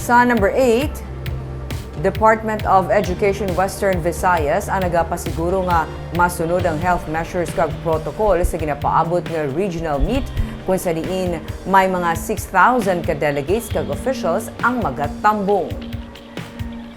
Sa number 8, Department of Education Western Visayas ang nagapasiguro nga masunod ang health measures kag protocol sa ginapaabot nga regional meet kung sa diin may mga 6,000 ka delegates kag officials ang magatambong.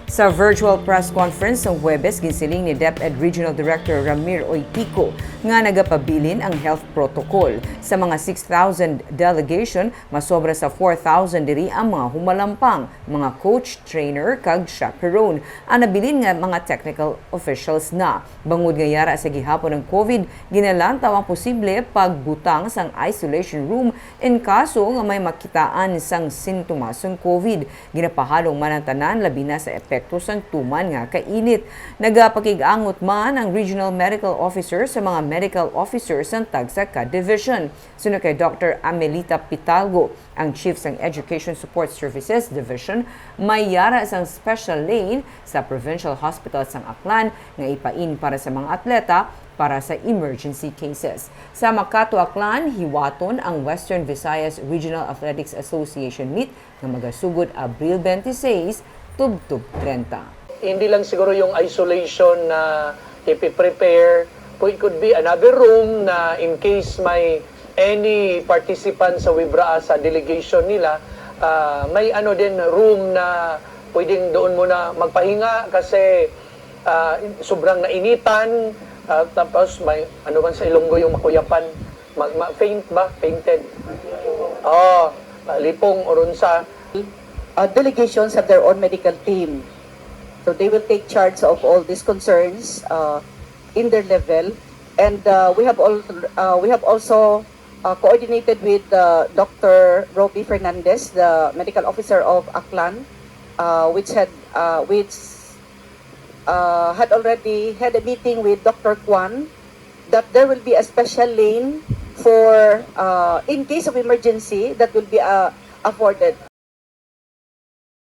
Sa virtual press conference ng Huwebes, ginsiling ni DepEd Regional Director Ramir Oitico nga nagapabilin ang health protocol. Sa mga 6,000 delegation, masobra sa 4,000 diri ang mga humalampang, mga coach, trainer, kag chaperone. Ang nabilin nga mga technical officials na. Bangod nga yara sa gihapon ng COVID, ginalantaw ang posible pagbutang sang isolation room in kaso nga may makitaan sang sintomas ng COVID. Ginapahalong man ang tanan, labi na sa epekto sang tuman nga kainit. Nagapakig-angot man ang Regional Medical Officer sa mga medical officers ng Tagsa Division. Sunod kay Dr. Amelita Pitalgo, ang Chief sang Education Support Services Division, may yara sang special lane sa Provincial Hospital sang Aklan nga ipain para sa mga atleta para sa emergency cases. Sa Makato, Aklan, hiwaton ang Western Visayas Regional Athletics Association meet nga magasugod Abril 26, tub-tub 30. Hindi lang siguro yung isolation na ipiprepare. It could be another room na in case may any participant sa Wibra sa delegation nila, may ano din room na pwedeng doon muna magpahinga kasi sobrang nainitan, tapos may ano man sa Ilonggo yung makuyapan, faint ba? Fainted. Lipong oron sa delegations have their own medical team. So they will take charge of all these concerns in their level. And we have also coordinated with Dr. Roby Fernandez, the medical officer of Aklan, which had already had a meeting with Dr. Kwan that there will be a special lane for in case of emergency that will be afforded.